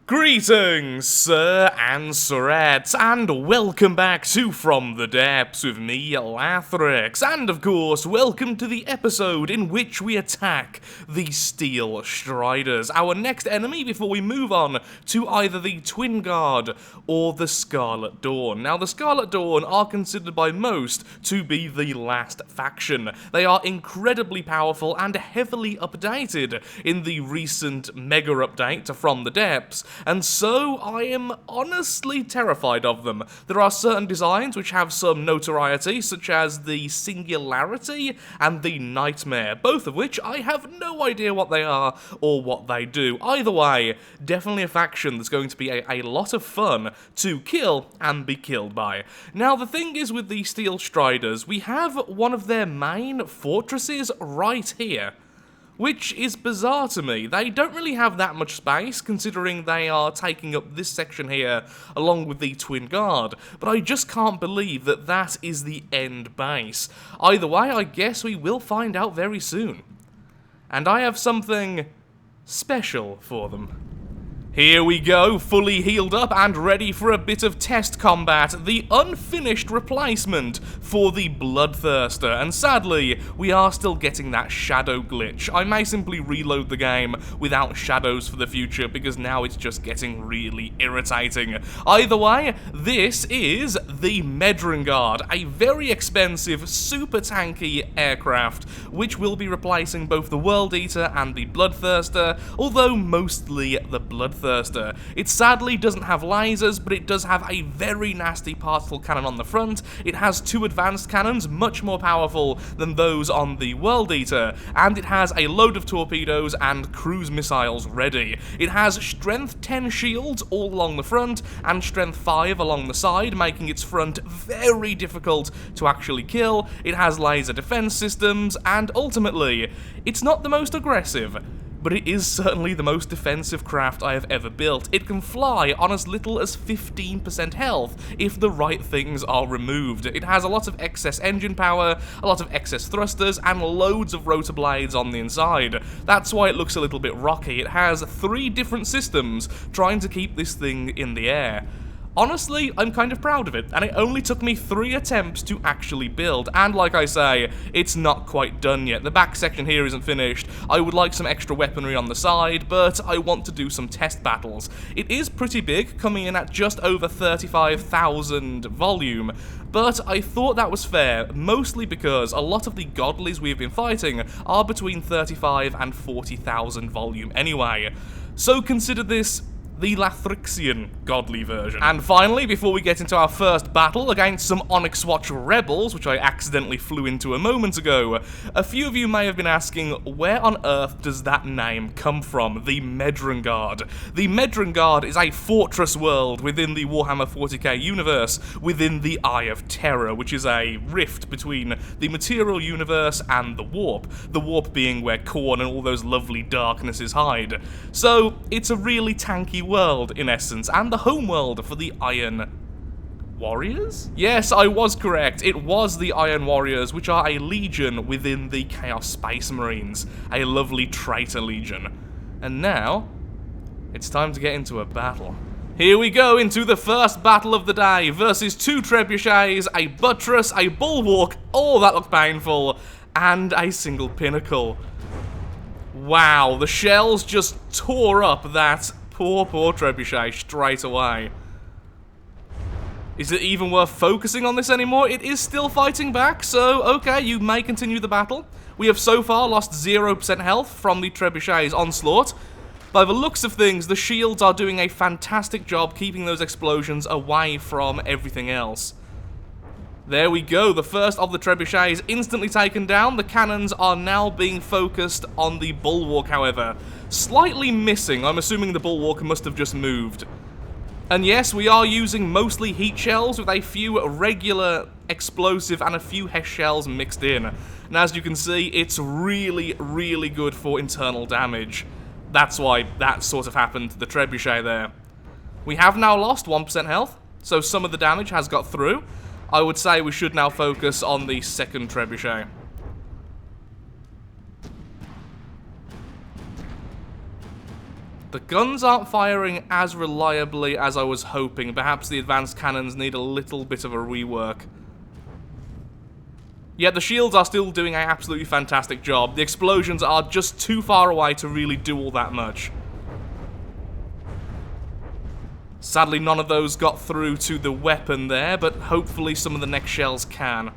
Greetings, sir and sirettes, and welcome back to From the Depths with me, Lathrix, and of course, welcome to the episode in which we attack the Steel Striders, our next enemy before we move on to either the Twin Guard or the Scarlet Dawn. Now, the Scarlet Dawn are considered by most to be the last faction. They are incredibly powerful and heavily updated in the recent mega update to From the Depths, and so I am honestly terrified of them. There are certain designs which have some notoriety, such as the Singularity and the Nightmare, both of which I have no idea what they are or what they do. Either way, definitely a faction that's going to be a lot of fun to kill and be killed by. Now, the thing is with the Steel Striders, we have one of their main fortresses right here, which is bizarre to me. They don't really have that much space, considering they are taking up this section here along with the Twin Guard, but I just can't believe that that is the end base. Either way, I guess we will find out very soon. And I have something special for them. Here we go, fully healed up and ready for a bit of test combat, the unfinished replacement for the Bloodthirster, and sadly, we are still getting that shadow glitch. I may simply reload the game without shadows for the future, because now it's just getting really irritating. Either way, this is the Medringard, a very expensive, super tanky aircraft, which will be replacing both the World Eater and the Bloodthirster, although mostly the Bloodthirster. It sadly doesn't have lasers, but it does have a very nasty particle cannon on the front. It has two advanced cannons, much more powerful than those on the World Eater, and it has a load of torpedoes and cruise missiles ready. It has strength 10 shields all along the front, and strength 5 along the side, making its front very difficult to actually kill. It has laser defense systems, and ultimately, it's not the most aggressive, but it is certainly the most defensive craft I have ever built. It can fly on as little as 15% health if the right things are removed. It has a lot of excess engine power, a lot of excess thrusters, and loads of rotor blades on the inside. That's why it looks a little bit rocky. It has 3 different systems trying to keep this thing in the air. Honestly, I'm kind of proud of it, and it only took me 3 attempts to actually build, and like I say, it's not quite done yet. The back section here isn't finished. I would like some extra weaponry on the side, but I want to do some test battles. It is pretty big, coming in at just over 35,000 volume, but I thought that was fair, mostly because a lot of the godlies we've been fighting are between 35 and 40,000 volume anyway. So consider this the Lathrixian godly version. And finally, before we get into our first battle against some Onyx Watch rebels, which I accidentally flew into a moment ago, a few of you may have been asking, where on earth does that name come from, the Medringard? The Medringard is a fortress world within the Warhammer 40k universe, within the Eye of Terror, which is a rift between the material universe and the warp being where Khorne and all those lovely darknesses hide. So, it's a really tanky world, in essence, and the homeworld for the Iron Warriors? Yes, I was correct. It was the Iron Warriors, which are a legion within the Chaos Space Marines. A lovely traitor legion. And now, it's time to get into a battle. Here we go into the first battle of the day versus 2 trebuchets, a buttress, a bulwark, oh that looked painful, and a single pinnacle. Wow, the shells just tore up that poor trebuchet straight away. Is it even worth focusing on this anymore? It is still fighting back, so okay, you may continue the battle. We have so far lost 0% health from the trebuchet's onslaught. By the looks of things, the shields are doing a fantastic job keeping those explosions away from everything else. There we go, the first of the trebuchets is instantly taken down. The cannons are now being focused on the bulwark, however. Slightly missing, I'm assuming the bulwark must have just moved. And yes, we are using mostly heat shells with a few regular explosive and a few HESH shells mixed in. And as you can see, it's really, really good for internal damage. That's why that sort of happened to the trebuchet there. We have now lost 1% health, so some of the damage has got through. I would say we should now focus on the second trebuchet. The guns aren't firing as reliably as I was hoping. Perhaps the advanced cannons need a little bit of a rework. Yet the shields are still doing an absolutely fantastic job. The explosions are just too far away to really do all that much. Sadly, none of those got through to the weapon there, but hopefully some of the next shells can.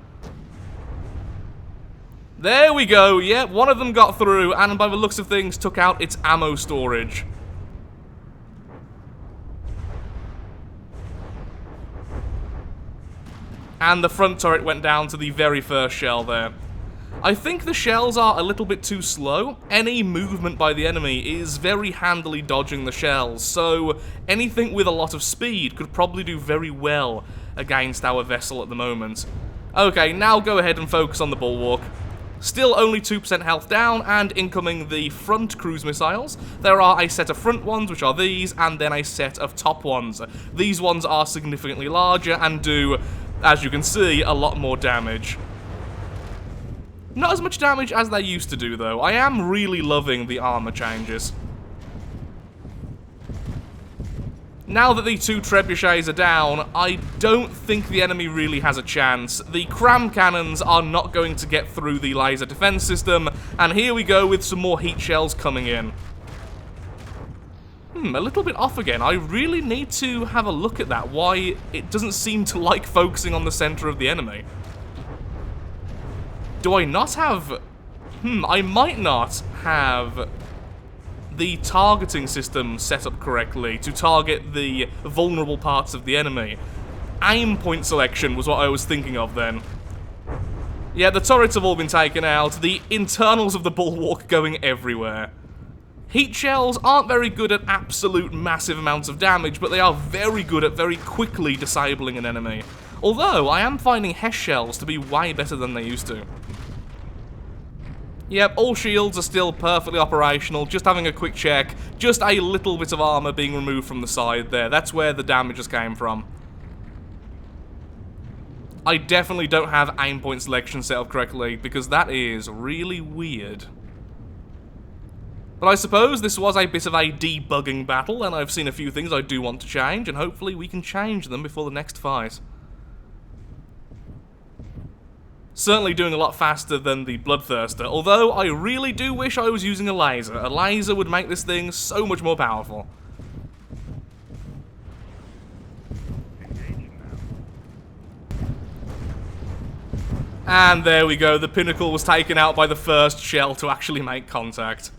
There we go, yeah, one of them got through, and by the looks of things, took out its ammo storage. And the front turret went down to the very first shell there. I think the shells are a little bit too slow. Any movement by the enemy is very handily dodging the shells, so anything with a lot of speed could probably do very well against our vessel at the moment. Okay, now go ahead and focus on the bulwark. Still only 2% health down, and incoming the front cruise missiles. There are a set of front ones, which are these, and then a set of top ones. These ones are significantly larger and do, as you can see, a lot more damage. Not as much damage as they used to do, though. I am really loving the armor changes. Now that the two trebuchets are down, I don't think the enemy really has a chance. The cram cannons are not going to get through the laser defense system, and here we go with some more heat shells coming in. A little bit off again. I really need to have a look at that, why it doesn't seem to like focusing on the center of the enemy. Do I not have... I might not have the targeting system set up correctly to target the vulnerable parts of the enemy. Aim point selection was what I was thinking of then. Yeah, the turrets have all been taken out, the internals of the bulwark going everywhere. Heat shells aren't very good at absolute massive amounts of damage, but they are very good at very quickly disabling an enemy. Although, I am finding HESH shells to be way better than they used to. Yep, all shields are still perfectly operational, just having a quick check. Just a little bit of armor being removed from the side there. That's where the damages came from. I definitely don't have aim point selection set up correctly, because that is really weird. But I suppose this was a bit of a debugging battle, and I've seen a few things I do want to change, and hopefully we can change them before the next fight. Certainly doing a lot faster than the Bloodthirster, although I really do wish I was using a laser. A laser would make this thing so much more powerful. And there we go, the pinnacle was taken out by the first shell to actually make contact.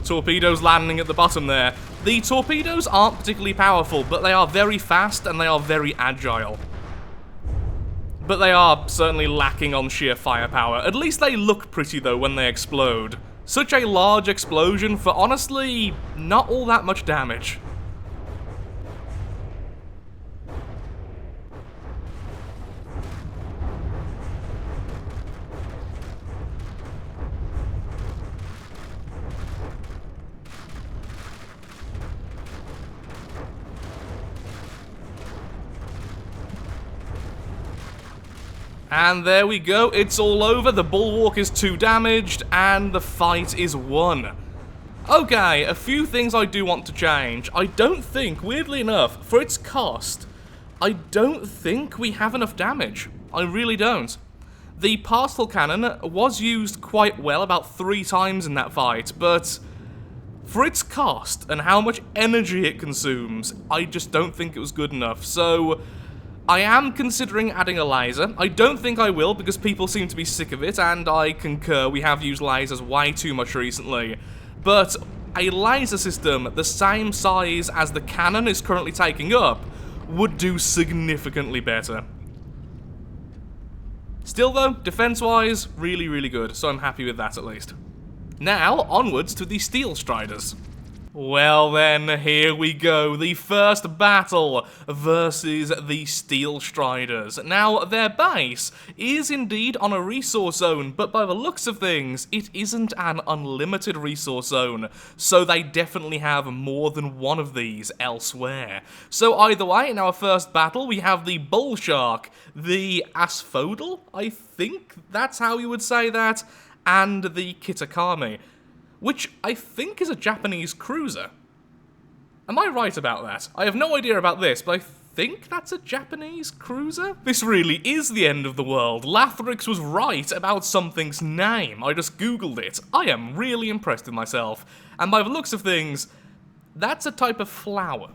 Torpedoes landing at the bottom there. The torpedoes aren't particularly powerful, but they are very fast and they are very agile. But they are certainly lacking on sheer firepower. At least they look pretty though when they explode. Such a large explosion for honestly not all that much damage. And there we go, it's all over, the bulwark is 2 damaged, and the fight is won. Okay, a few things I do want to change. I don't think, weirdly enough, for its cost, I don't think we have enough damage. I really don't. The particle cannon was used quite well about 3 times in that fight, but for its cost and how much energy it consumes, I just don't think it was good enough, so I am considering adding a laser. I don't think I will because people seem to be sick of it, and I concur, we have used lasers way too much recently. But a laser system the same size as the cannon is currently taking up would do significantly better. Still though, defense-wise, really, really good, so I'm happy with that at least. Now, onwards to the Steel Striders. Well then, here we go. The first battle versus the Steel Striders. Now, their base is indeed on a resource zone, but by the looks of things, it isn't an unlimited resource zone. So they definitely have more than one of these elsewhere. So either way, in our first battle, we have the Bull Shark, the Asphodel, I think that's how you would say that, and the Kitakami, which I think is a Japanese cruiser. Am I right about that? I have no idea about this, but I think that's a Japanese cruiser? This really is the end of the world. Lathrix was right about something's name. I just googled it. I am really impressed with myself. And by the looks of things, that's a type of flower.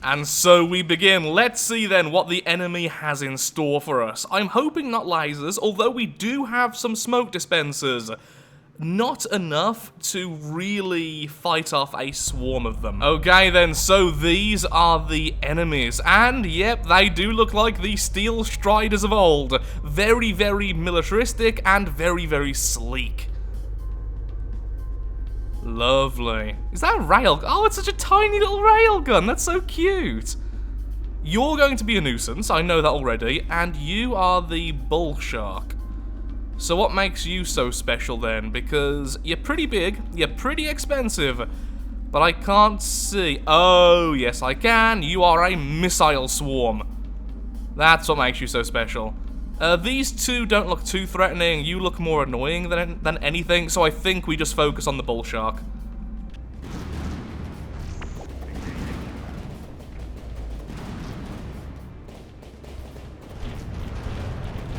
And so we begin. Let's see then what the enemy has in store for us. I'm hoping not lasers, although we do have some smoke dispensers. Not enough to really fight off a swarm of them. Okay then, so these are the enemies. And yep, they do look like the Steel Striders of old. Very, very militaristic and very, very sleek. Lovely. Is that a rail? Oh, it's such a tiny little railgun. That's so cute. You're going to be a nuisance, I know that already, and you are the Bull Shark. So what makes you so special then? Because you're pretty big, you're pretty expensive, but I can't see. Oh, yes I can. You are a missile swarm. That's what makes you so special. These two don't look too threatening. You look more annoying than anything, so I think we just focus on the Bull Shark.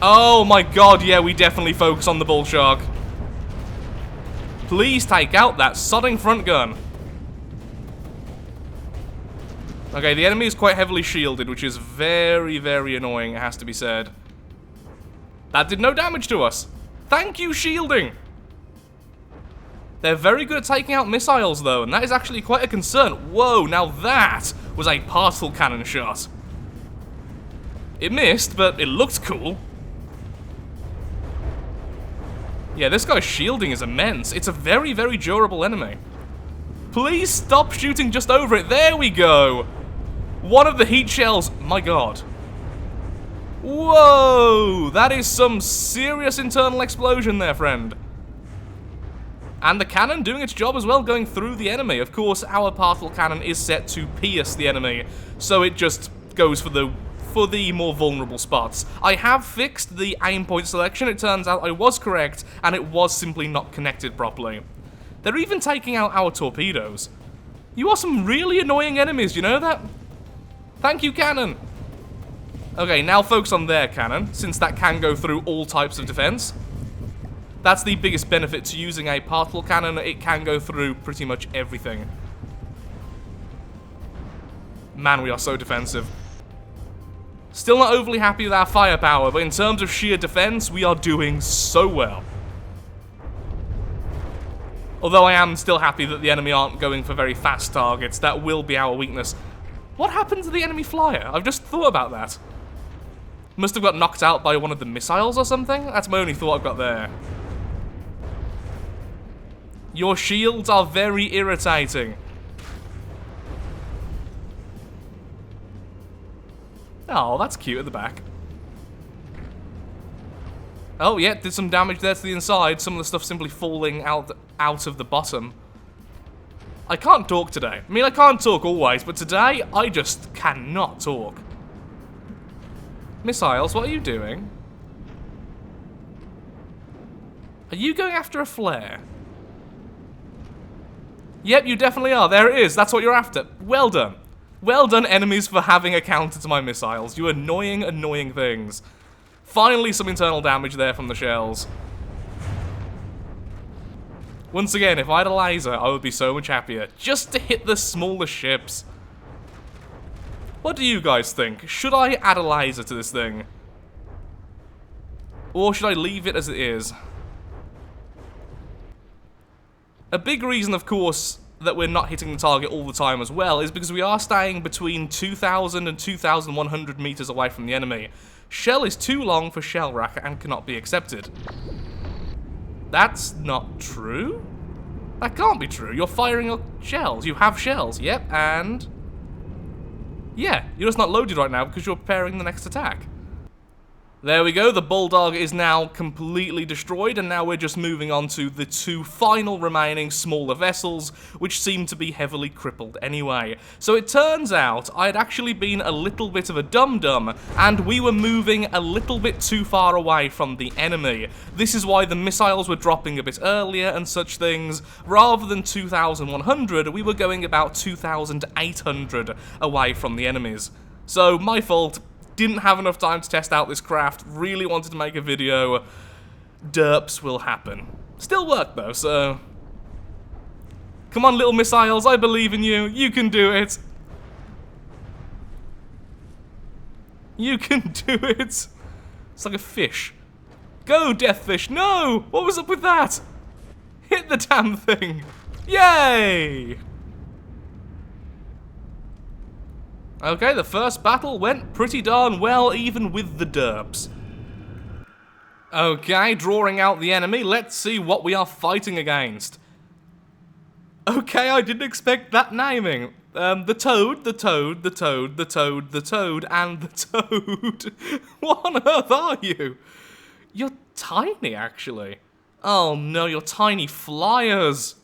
Oh my god, yeah, we definitely focus on the Bull Shark. Please take out that sodding front gun. Okay, the enemy is quite heavily shielded, which is very, very annoying, it has to be said. That did no damage to us. Thank you, shielding. They're very good at taking out missiles, though, and that is actually quite a concern. Whoa, now that was a particle cannon shot. It missed, but it looked cool. Yeah, this guy's shielding is immense. It's a very, very durable enemy. Please stop shooting just over it. There we go. One of the heat shells. My god. Whoa! That is some serious internal explosion there, friend. And the cannon doing its job as well, going through the enemy. Of course, our particle cannon is set to pierce the enemy, so it just goes for the more vulnerable spots. I have fixed the aim point selection. It turns out I was correct, and it was simply not connected properly. They're even taking out our torpedoes. You are some really annoying enemies, you know that? Thank you, cannon. Okay, now focus on their cannon, since that can go through all types of defense. That's the biggest benefit to using a particle cannon. It can go through pretty much everything. Man, we are so defensive. Still not overly happy with our firepower, but in terms of sheer defense, we are doing so well. Although I am still happy that the enemy aren't going for very fast targets. That will be our weakness. What happened to the enemy flyer? I've just thought about that. Must have got knocked out by one of the missiles or something? That's my only thought I've got there. Your shields are very irritating. Oh, that's cute at the back. Oh, yeah, did some damage there to the inside. Some of the stuff simply falling out of the bottom. I can't talk today. I mean, I can't talk always, but today, I just cannot talk. Missiles, what are you doing? Are you going after a flare? Yep, you definitely are. There it is. That's what you're after. Well done. Well done, enemies, for having a counter to my missiles. You annoying, annoying things. Finally, some internal damage there from the shells. Once again, if I had a laser, I would be so much happier. Just to hit the smaller ships. What do you guys think? Should I add a laser to this thing? Or should I leave it as it is? A big reason, of course, that we're not hitting the target all the time as well is because we are staying between 2,000 and 2,100 meters away from the enemy. Shell is too long for shell rack and cannot be accepted. That's not true? That can't be true. You're firing your shells. You have shells. Yep, and... yeah, you're just not loaded right now because you're preparing the next attack. There we go, the Bulldog is now completely destroyed, and now we're just moving on to the two final remaining smaller vessels, which seem to be heavily crippled anyway. So it turns out I had actually been a little bit of a dum-dum, and we were moving a little bit too far away from the enemy. This is why the missiles were dropping a bit earlier and such things. Rather than 2,100, we were going about 2,800 away from the enemies. So, my fault. Didn't have enough time to test out this craft, really wanted to make a video. Derps will happen. Still worked though, so... come on, little missiles, I believe in you. You can do it. You can do it. It's like a fish. Go, Deathfish. No! What was up with that? Hit the damn thing. Yay! Okay, the first battle went pretty darn well, even with the derps. Okay, drawing out the enemy, let's see what we are fighting against. Okay, I didn't expect that naming. The Toad, the Toad, the Toad, the Toad, the Toad, and the Toad. What on earth are you? You're tiny, actually. Oh no, you're tiny flyers.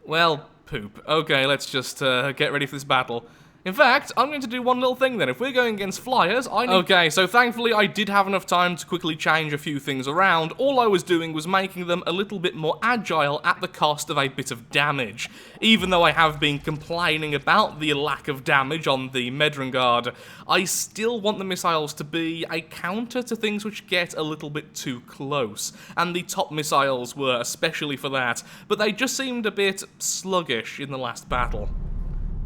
Well, poop. Okay, let's just get ready for this battle. In fact, I'm going to do one little thing then. If we're going against flyers, I need... okay, so thankfully I did have enough time to quickly change a few things around. All I was doing was making them a little bit more agile at the cost of a bit of damage. Even though I have been complaining about the lack of damage on the Medrengard, I still want the missiles to be a counter to things which get a little bit too close. And the top missiles were especially for that, but they just seemed a bit sluggish in the last battle.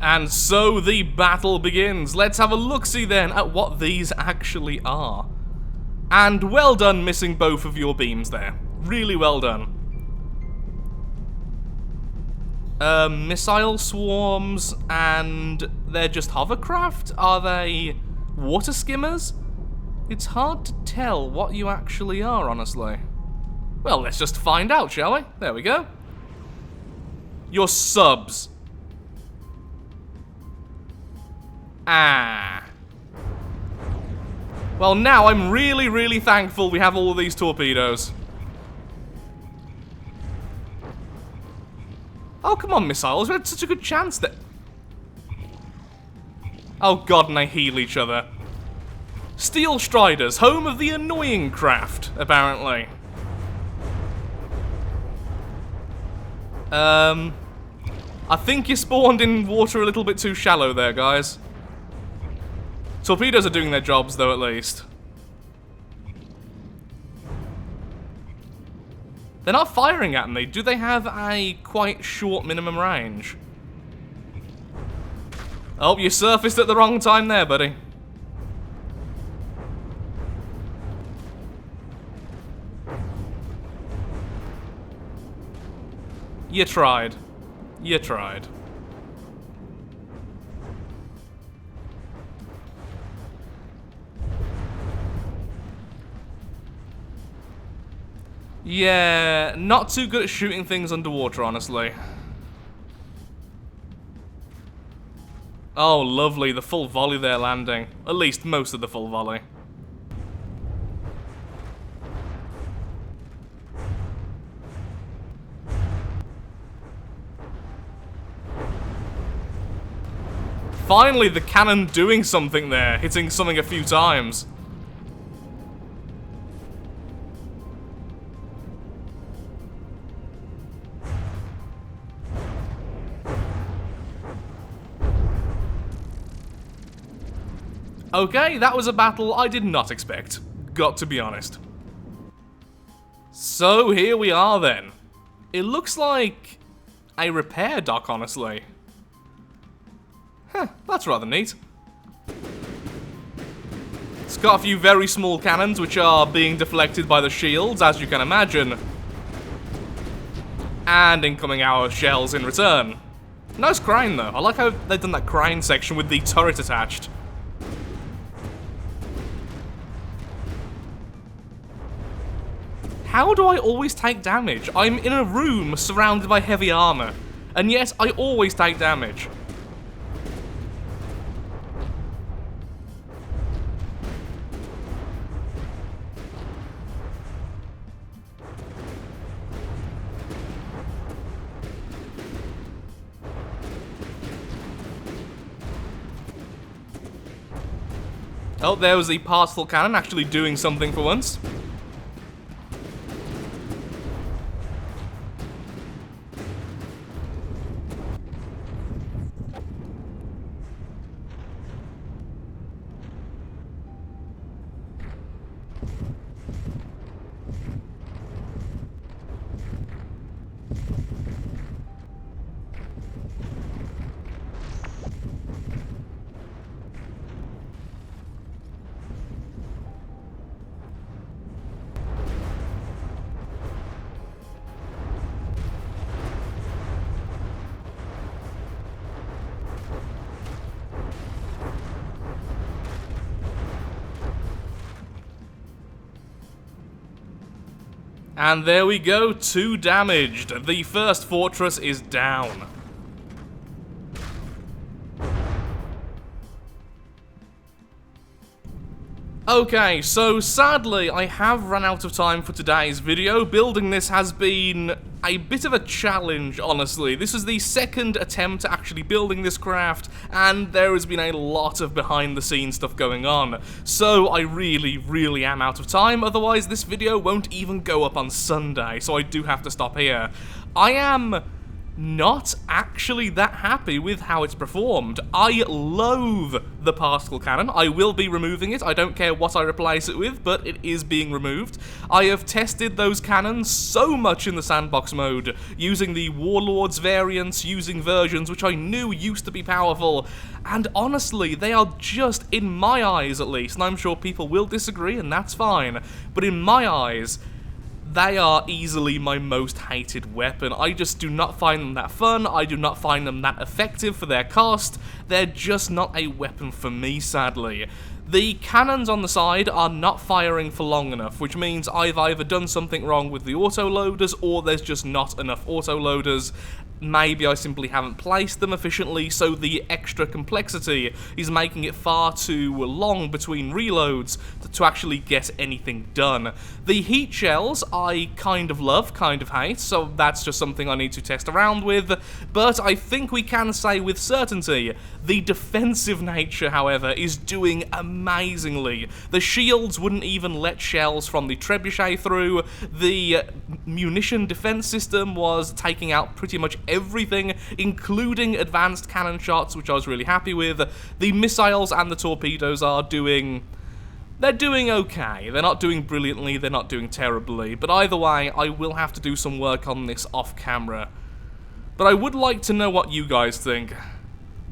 And so the battle begins. Let's have a look-see then at what these actually are. And well done missing both of your beams there. Really well done. Missile swarms, and they're just hovercraft? Are they water skimmers? It's hard to tell what you actually are, honestly. Well, let's just find out, shall we? There we go. You're subs. Ah. Well, now I'm really, really thankful we have all of these torpedoes. Oh, come on, missiles. We had such a good chance that... oh, God, and they heal each other. Steel Striders, home of the annoying craft, apparently. I think you spawned in water a little bit too shallow there, guys. Torpedoes are doing their jobs, though, at least. They're not firing at me. Do they have a quite short minimum range? Oh, you surfaced at the wrong time there, buddy. You tried. You tried. Yeah, not too good at shooting things underwater, honestly. Oh, lovely, the full volley there landing. At least most of the full volley. Finally, the cannon doing something there, hitting something a few times. Okay, that was a battle I did not expect. Got to be honest. So, here we are then. It looks like a repair dock, honestly. Huh, that's rather neat. It's got a few very small cannons which are being deflected by the shields, as you can imagine. And incoming our shells in return. Nice crane though. I like how they've done that crane section with the turret attached. How do I always take damage? I'm in a room surrounded by heavy armor, and yet I always take damage. Oh, there was the particle cannon actually doing something for once. And there we go, 2 damaged. The first fortress is down. Okay, so sadly, I have run out of time for today's video. Building this has been a bit of a challenge, honestly. This is the second attempt at actually building this craft, and there has been a lot of behind-the-scenes stuff going on. So I really am out of time, otherwise this video won't even go up on Sunday, so I do have to stop here. I am not actually that happy with how it's performed. I loathe the particle cannon. I will be removing it. I don't care what I replace it with, but it is being removed. I have tested those cannons so much in the sandbox mode, using the Warlords variants, using versions which I knew used to be powerful, and honestly, they are just, in my eyes at least, and I'm sure people will disagree, and that's fine, but in my eyes, they are easily my most hated weapon. I just do not find them that fun, I do not find them that effective for their cost, they're just not a weapon for me, sadly. The cannons on the side are not firing for long enough, which means I've either done something wrong with the autoloaders, or there's just not enough autoloaders. Maybe I simply haven't placed them efficiently, so the extra complexity is making it far too long between reloads to actually get anything done. The heat shells I kind of love, kind of hate, so that's just something I need to test around with, but I think we can say with certainty the defensive nature, however, is doing amazingly. The shields wouldn't even let shells from the trebuchet through, the munition defense system was taking out pretty much everything, including advanced cannon shots, which I was really happy with. The missiles and the torpedoes are doing... they're doing okay. They're not doing brilliantly, they're not doing terribly, but either way, I will have to do some work on this off camera. But I would like to know what you guys think.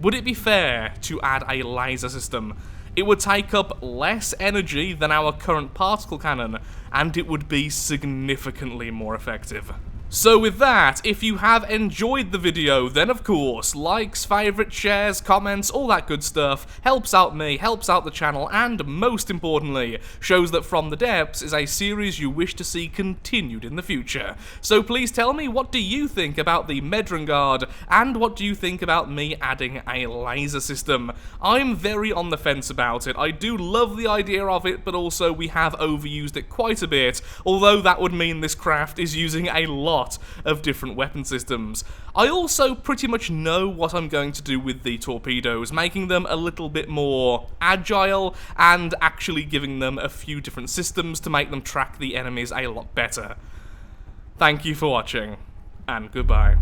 Would it be fair to add a laser system? It would take up less energy than our current particle cannon, and it would be significantly more effective. So with that, if you have enjoyed the video, then of course, likes, favourites, shares, comments, all that good stuff, helps out me, helps out the channel, and most importantly, shows that From the Depths is a series you wish to see continued in the future. So please tell me, what do you think about the Medrengard, and what do you think about me adding a laser system? I'm very on the fence about it. I do love the idea of it, but also we have overused it quite a bit, although that would mean this craft is using a lot of different weapon systems. I also pretty much know what I'm going to do with the torpedoes, making them a little bit more agile and actually giving them a few different systems to make them track the enemies a lot better. Thank you for watching, and goodbye.